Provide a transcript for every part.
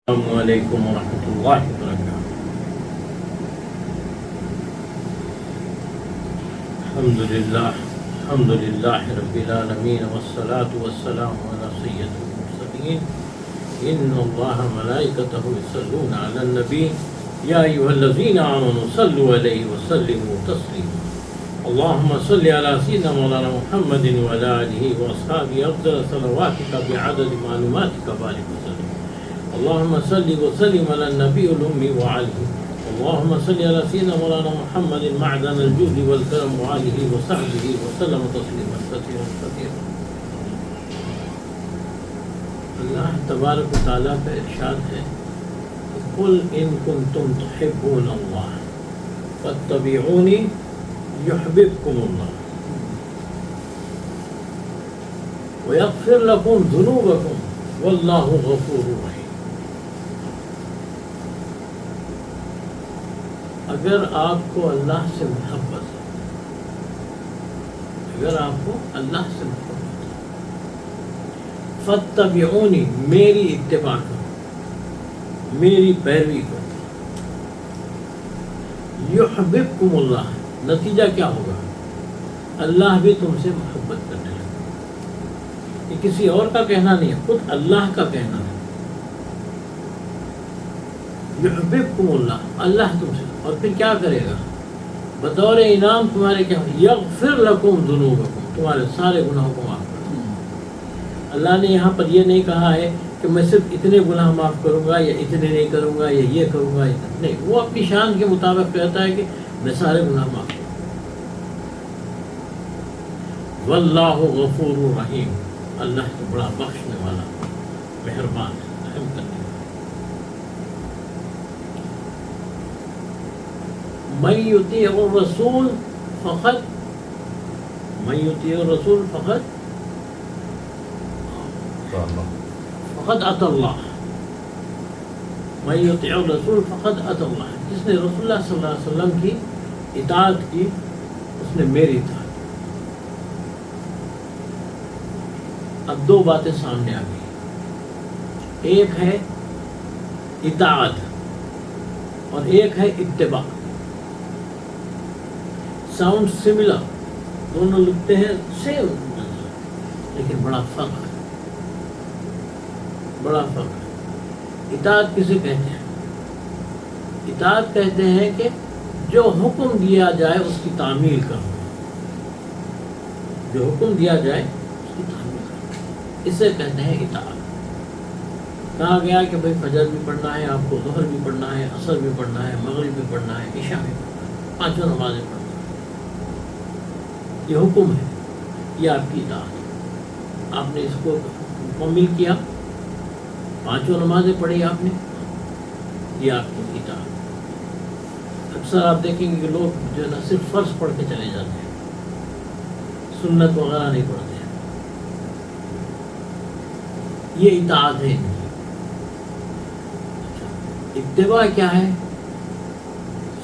السلام علیکم ورحمۃ اللہ وبرکاتہ۔ الحمد للہ رب العالمین والصلاة والسلام علی سید المرسلین ان اللہ ملائکتہ یصلون علی النبی یا ایھا الذین آمنوا صلوا علیہ وسلموا تسلیما۔ اللہم صل علی سیدنا مولانا محمد وعلی آلہ واصحابہ افضل صلواتک بعدد معلوماتک بارک وسلم۔ اللهم صل وسلم على النبي الأمي وعليه اللهم صل على سيدنا مولانا محمد معدن الجود والكرم وعليه وصحبه وسلم تسليما كثيرا كثيرا۔ اللہ تبارک و تعالیٰ کا ارشاد ہے قل ان کنتم تحبون اللہ فاتبعونی یحببکم اللہ ویغفر لکم ذنوبکم واللہ غفور رحیم۔ اگر آپ کو اللہ سے محبت ہے، اگر آپ کو اللہ سے محبت ہے، فاتبعونی میری اتباع کرو، میری پیروی کرو، یحببکم اللہ نتیجہ کیا ہوگا؟ اللہ بھی تم سے محبت کرنے لگے۔ یہ کسی اور کا کہنا نہیں ہے، خود اللہ کا کہنا ہے۔ یحببکم اللہ، اللہ تم سے، اور پھر کیا کرے گا؟ بطور انعام تمہارے کیا؟ یغفر لکم ذنوبکم، تمہارے سارے گناہوں کو معاف کر دے۔ اللہ نے یہاں پر یہ نہیں کہا ہے کہ میں صرف اتنے گناہ معاف کروں گا یا اتنے نہیں کروں گا یا یہ کروں گا، نہیں، وہ اپنی شان کے مطابق کہتا ہے کہ میں سارے گناہ معاف کروں گا۔ واللہ غفور رحیم، اللہ تو بڑا بخشنے والا، مہربان ہے، رحم کرنے والا۔ من یطیع الرسول فقط اطاع اللہ، من یطیع الرسول فقط اطاع اللہ، جس نے رسول اللہ صلی اللہ علیہ وسلم کی اطاعت کی اس نے میری اطاعت کی۔ اب دو باتیں سامنے آ گئی، ایک ہے اطاعت اور ایک ہے اتباع۔ ساؤنڈ سملر، دونوں لکھتے ہیں سیم، لیکن بڑا فرق ہے، بڑا فرق ہے۔ اطاعت کسے کہتے ہیں؟ اطاعت کہتے ہیں کہ جو حکم دیا جائے اس کی تعمیل کرنا، جو حکم دیا جائے اس کی تعمیل کرنا، اسے کہتے ہیں اطاعت۔ کہا گیا کہ بھائی فجر بھی پڑھنا ہے آپ کو، ظہر بھی پڑھنا ہے، عصر بھی پڑھنا ہے، مغرب بھی پڑھنا ہے، عشاء بھی پڑھنا ہے، پانچوں نمازیں پڑھنا ہے، یہ حکم ہے، یہ آپ کی اطاعت ہے۔ آپ نے اس کو مکمل کیا، پانچوں نمازیں پڑھی آپ نے، یہ آپ کی اطاعت۔ اکثر آپ دیکھیں گے کہ لوگ جو ہے نا صرف فرض پڑھ کے چلے جاتے ہیں، سنت وغیرہ نہیں پڑھتے ہیں، یہ اطاعت ہے۔ اتباع کیا ہے؟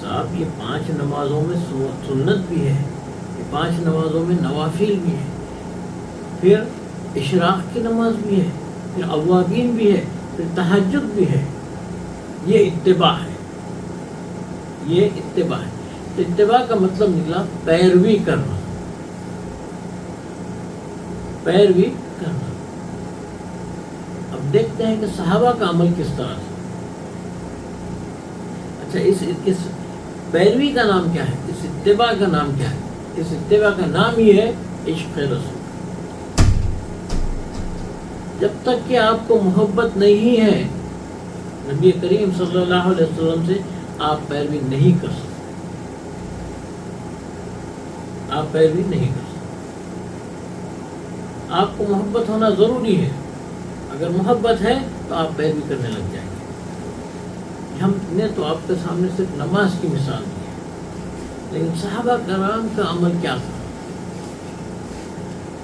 صاحب یہ 5 نمازوں میں سنت بھی ہے، یہ 5 نمازوں میں نوافل بھی ہے، پھر اشراق کی نماز بھی ہے، پھر اوابین بھی ہے، پھر تہجد بھی ہے، یہ اتباع ہے، یہ اتباع ہے۔ تو اتباع کا مطلب نکلا پیروی کرنا، پیروی کرنا۔ اب دیکھتے ہیں کہ صحابہ کا عمل کس طرح سے۔ اچھا، اس پیروی کا نام کیا ہے؟ اس اتباع کا نام کیا ہے؟ اس اتباع کا نام ہی ہے عشق رسول۔ جب تک کہ آپ کو محبت نہیں ہے نبی کریم صلی اللہ علیہ وسلم سے، آپ پیروی نہیں کر سکتے، آپ پیروی نہیں کر سکتے۔ آپ کو محبت ہونا ضروری ہے، اگر محبت ہے تو آپ پیروی کرنے لگ جائیں گے۔ ہم نے تو آپ کے سامنے صرف نماز کی مثال دی ہے، لیکن صحابہ کرام کا عمل کیا تھا؟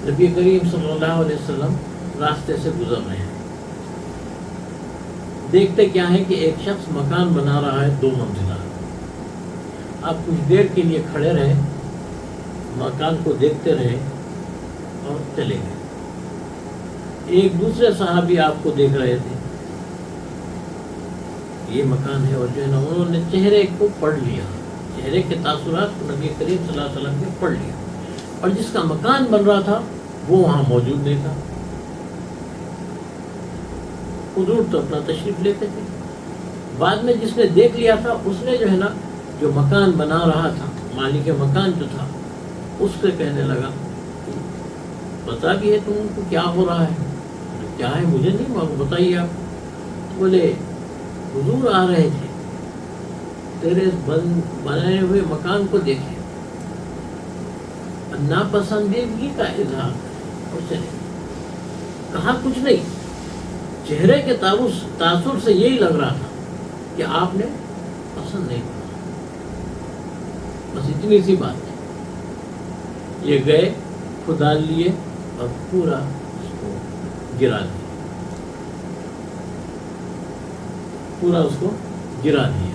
نبی کریم صلی اللہ علیہ وسلم راستے سے گزر رہے ہیں، دیکھتے کیا ہے کہ ایک شخص مکان بنا رہا ہے 2 منزلہ۔ آپ کچھ دیر کے لیے کھڑے رہے، مکان کو دیکھتے رہے اور چلے گئے۔ ایک دوسرے صحابی آپ کو دیکھ رہے تھے، یہ مکان ہے، اور جو ہے نا انہوں نے چہرے کو پڑھ لیا، چہرے کے تاثرات کو نبی کریم صلی اللہ علیہ وسلم نے پڑھ لیا، اور جس کا مکان بن رہا تھا وہ وہاں موجود نہیں تھا۔ حضور تو اپنا تشریف لیتے تھے، بعد میں جس نے دیکھ لیا تھا اس نے جو ہے نا جو مکان بنا رہا تھا، مالک مکان جو تھا، اس سے کہنے لگا بتا بھی ہے تم کو کیا ہو رہا ہے؟ کیا ہے مجھے نہیں معلوم، بتائیے آپ۔ بولے حضور آ رہے تھے، تیرے بنائے ہوئے مکان کو دیکھے، ناپسندیدگی کا اظہار اور چلے، کہا کچھ نہیں، چہرے کے تاثر سے یہی لگ رہا تھا کہ آپ نے پسند نہیں کرا، بس اتنی سی بات ہے۔ یہ گئے، کھدال لیے اور پورا اس کو گرا دیا، پورا اس کو گرا دیا۔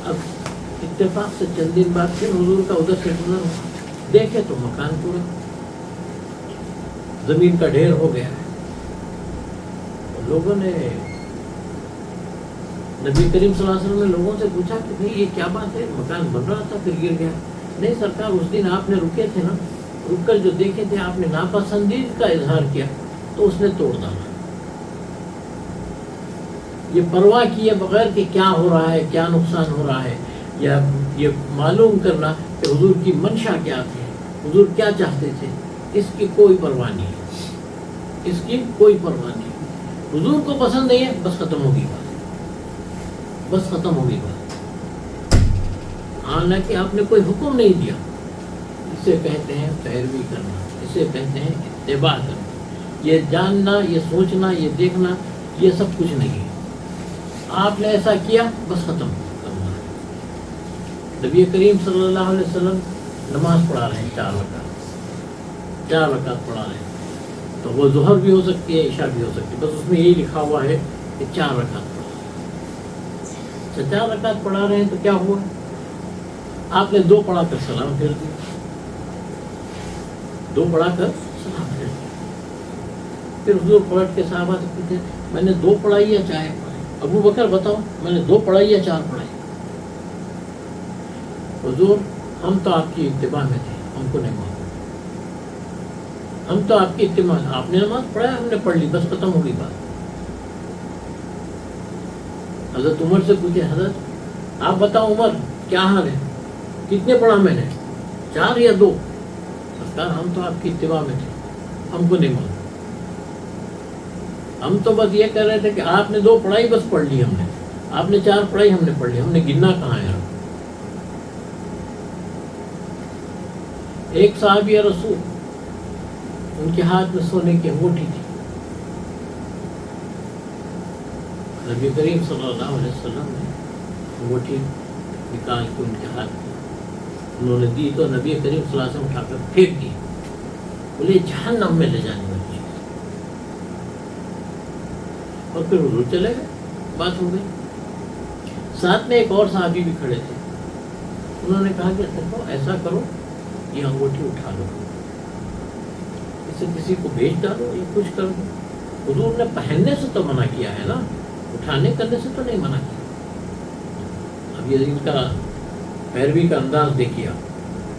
اب اتفاق سے چند دن بعد پھر حضور کا ادھر سے گزر ہوا، دیکھے تو مکان پورا زمین کا ڈھیر ہو گیا ہے۔ لوگوں نے نبی کریم صلی اللہ علیہ وسلم نے لوگوں سے پوچھا کہ بھئی یہ کیا بات ہے، مکان بن رہا تھا پھر گر گیا؟ نہیں سرکار، اس دن آپ نے رکے تھے نا، رک کر جو دیکھے تھے آپ نے ناپسندید کا اظہار کیا تو اس نے توڑ ڈالا۔ یہ پرواہ کیے بغیر کہ کیا ہو رہا ہے، کیا نقصان ہو رہا ہے، یا یہ معلوم کرنا کہ حضور کی منشا کیا تھی، حضور کیا چاہتے تھے، اس کی کوئی پرواہ نہیں ہے، اس کی کوئی پرواہ نہیں۔ حضور کو پسند نہیں ہے، بس ختم ہوگی بات، بس ختم ہوگی بات۔ حالانکہ آپ نے کوئی حکم نہیں دیا، اسے کہتے ہیں پیروی کرنا، اسے کہتے ہیں اتباع کرنا۔ یہ جاننا، یہ سوچنا، یہ دیکھنا، یہ سب کچھ نہیں ہے۔ آپ نے ایسا کیا، بس ختم کرنا ہے۔ نبی کریم صلی اللہ علیہ وسلم نماز پڑھا رہے ہیں، 4 رکعت پڑھا رہے ہیں، تو وہ ظہر بھی ہو سکتی ہے، عشاء بھی ہو سکتی ہے، بس اس میں یہی لکھا ہوا ہے کہ 4 رکعت پڑھا رہے ہیں۔ 4 رکعت پڑھا رہے ہیں تو کیا ہوا؟ آپ نے 2 پڑھا کر سلام پھیر دیا، 2 پڑھا کر سلام پھیر دیا۔ پھر حضور پلٹ کے صحابہ سے پوچھے میں نے 2 پڑھائی یا 4 پڑھائی؟ ابو بکر بتاؤ میں نے 2 پڑھائی یا 4 پڑھائی؟ حضور ہم تو آپ کی اتباع میں تھے، ہم کو نہیں معلوم، ہم تو آپ کی اتباع، آپ نے نماز پڑھا ہم نے پڑھ لی، بس ختم ہوگی بات۔ حضرت عمر سے پوچھے حضرت آپ بتاؤ عمر کیا حال ہے، کتنے پڑھا میں نے، 4 یا 2؟ سرکار ہم تو آپ کی اتباع میں تھے، ہم کو نہیں معلوم، ہم تو بس یہ کہہ رہے تھے کہ آپ نے 2 پڑھائی بس پڑھ لی ہم نے، آپ نے 4 پڑھائی ہم نے پڑھ لی، ہم نے گننا کہاں ہے۔ ایک صحابی رسول، ان کے ہاتھ میں سونے کی انگوٹھی تھی، نبی کریم صلی اللہ علیہ وسلم نے انگوٹھی نکال کے ان کے ہاتھ میں انہوں نے دی تو نبی کریم صلی اللہ علیہ وسلم اٹھا کر پھینک دی، بولے جہنم میں لے جانے والی چیز، اور پھر حضور چلے گئے، بات ہو گئی۔ ساتھ میں ایک اور صحابی بھی کھڑے تھے، انہوں نے کہا کہ دیکھو ایسا کرو، یہ انگوٹھی اٹھا لو، اسے کسی کو بیچ ڈالو یا کچھ کر دو۔ حضور نے پہننے سے تو منع کیا ہے نا، اٹھانے کرنے سے تو نہیں منع کیا۔ اب یہ ان کا پیروی کا انداز دیکھیے،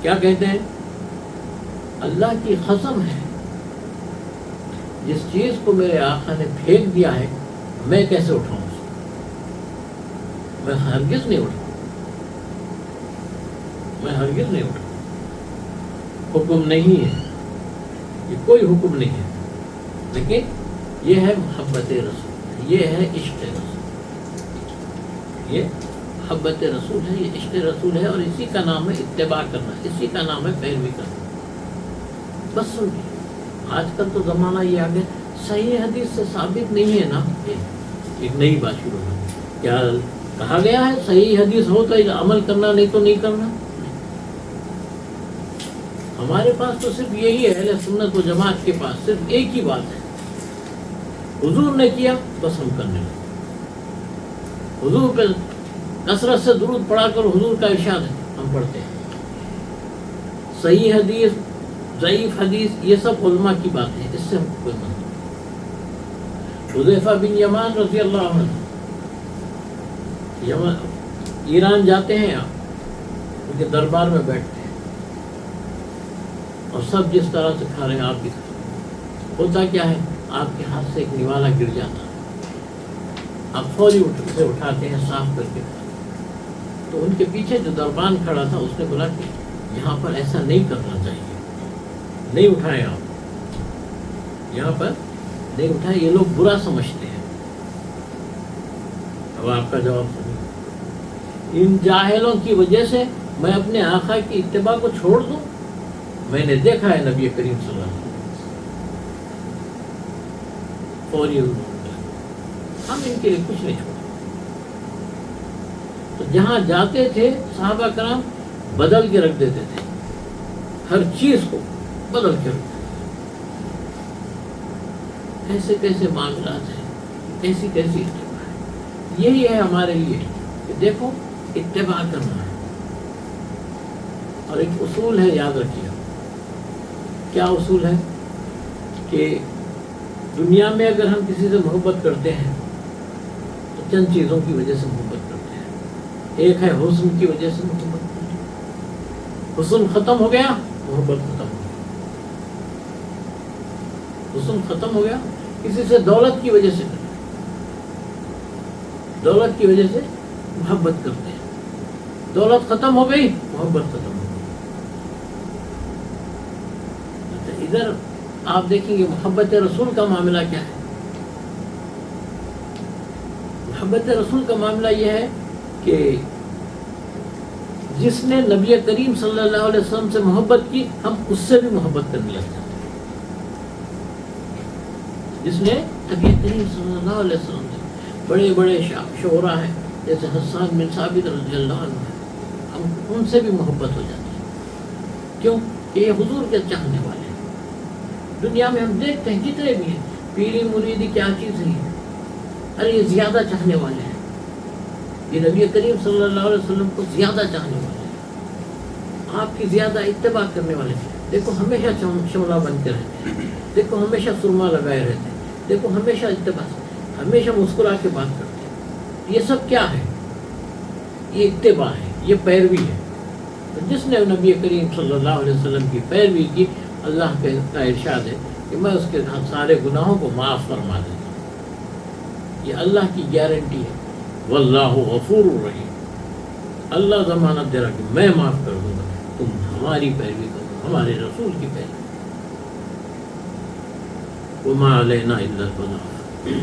کیا کہتے ہیں، اللہ کی قسم ہے جس چیز کو میرے آقا نے پھینک دیا ہے میں کیسے اٹھاؤں اس کو، میں ہرگز نہیں اٹھاؤں، میں ہرگز نہیں اٹھاؤں۔ حکم نہیں ہے، یہ کوئی حکم نہیں ہے، لیکن یہ ہے محبت رسول، یہ ہے عشق رسول، یہ محبت رسول ہے، یہ عشق رسول ہے، اور اسی کا نام ہے اتباع کرنا، اسی کا نام ہے پیروی کرنا۔ بس سنیے، آج کل تو زمانہ یہ آ گیا، صحیح حدیث سے ثابت نہیں ہے نا، ایک نئی بات شروع ہو، کیا کہا گیا ہے صحیح حدیث ہو تو عمل کرنا، نہیں تو نہیں کرنا۔ ہمارے پاس تو صرف یہی ہے، اہل سنت و جماعت کے پاس صرف ایک ہی بات ہے، حضور نے کیا بس ہم کرنے لگے، حضور پہ کثرت سے درود پڑھا کر حضور کا ارشاد ہے ہم پڑھتے ہیں، صحیح حدیث ضعیف حدیث، یہ سب علماء کی بات ہے، اس سے ہم کوئی مطلب نہیں۔ حذیفہ بن یمان رضی اللہ عنہ ایران جاتے ہیں، ان کے دربار میں بیٹھتے ہیں اور سب جس طرح سے کھا رہے ہیں آپ بھی کھا رہے ہیں۔ ہوتا کیا ہے، آپ کے ہاتھ سے ایک نوالا گر جاتا ہے، آپ فوری اسے اٹھاتے ہیں، صاف کر کے کھاتے ہیں۔ تو ان کے پیچھے جو دربان کھڑا تھا اس نے بولا کہ یہاں پر ایسا نہیں کرنا چاہیے، نہیں اٹھائیں آپ، یہاں پر نہیں اٹھائیں، یہ لوگ برا سمجھتے ہیں۔ اب آپ کا جواب سنیے، ان جاہلوں کی وجہ سے میں اپنے آقا کی اتباع کو چھوڑ دوں؟ میں نے دیکھا ہے نبی کریم صلی اللہ علیہ وسلم فوری ہم ان کے لیے کچھ نہیں چھوڑا۔ تو جہاں جاتے تھے صحابہ کرام بدل کے رکھ دیتے تھے، ہر چیز کو بدل کے رکھ دیتے تھے۔ کیسے کیسے معاملات ہیں، کیسی کیسی اتباع ہے۔ یہی ہے ہمارے لیے کہ دیکھو اتباع کرنا ہے، اور ایک اصول ہے، یاد رکھیے۔ کیا اصول ہے؟ کہ دنیا میں اگر ہم کسی سے محبت کرتے ہیں تو چند چیزوں کی وجہ سے محبت کرتے ہیں۔ ایک ہے حسن کی وجہ سے محبت کرتے ہیں، حسن ختم ہو گیا محبت ختم ہو گیا، حسن ختم ہو گیا۔ کسی سے دولت کی وجہ سے کرتے ہیں، دولت کی وجہ سے محبت کرتے ہیں، دولت ختم ہو گئی محبت ختم ہو گئی۔ ادھر آپ دیکھیں گے محبت رسول کا معاملہ کیا ہے۔ محبت رسول کا معاملہ یہ ہے کہ جس نے نبی کریم صلی اللہ علیہ وسلم سے محبت کی، ہم اس سے بھی محبت کرنے لگ جاتے ہیں۔ جس نے نبی کریم صلی اللہ علیہ وسلم سے، بڑے بڑے شعراء ہیں جیسے حسان بن ثابت رضی اللہ عنہ، ہم ان سے بھی محبت ہو جاتی ہے۔ کیوں؟ کہ یہ حضور کے چاہنے والے ہیں۔ دنیا میں ہم دیکھتے ہیں جتنے بھی ہیں، پیری مریدی کیا چیز ہے، ارے یہ زیادہ چاہنے والے ہیں، یہ نبی کریم صلی اللہ علیہ وسلم کو زیادہ چاہنے والے ہیں، آپ کی زیادہ اتباع کرنے والے ہیں۔ دیکھو ہمیشہ شملہ بن کے رہتے ہیں، دیکھو ہمیشہ سرما لگائے رہتے ہیں، دیکھو ہمیشہ اتباع، ہمیشہ مسکرا کے بات کرتے ہیں۔ یہ سب کیا ہے؟ یہ اتباع ہے، یہ پیروی ہے۔ جس نے نبی کریم صلی اللہ علیہ وسلم کی پیروی کی، اللہ کا ارشاد ہے کہ میں اس کے سارے گناہوں کو معاف فرما دیتا ہوں۔ یہ اللہ کی گارنٹی ہے، واللہ غفور الرحیم۔ اللہ ضمانت دے رہا کہ میں معاف کر دوں گا، تم ہماری پیروی کرو، ہمارے رسول کی پیروی۔ وما علینا الا البلاغ۔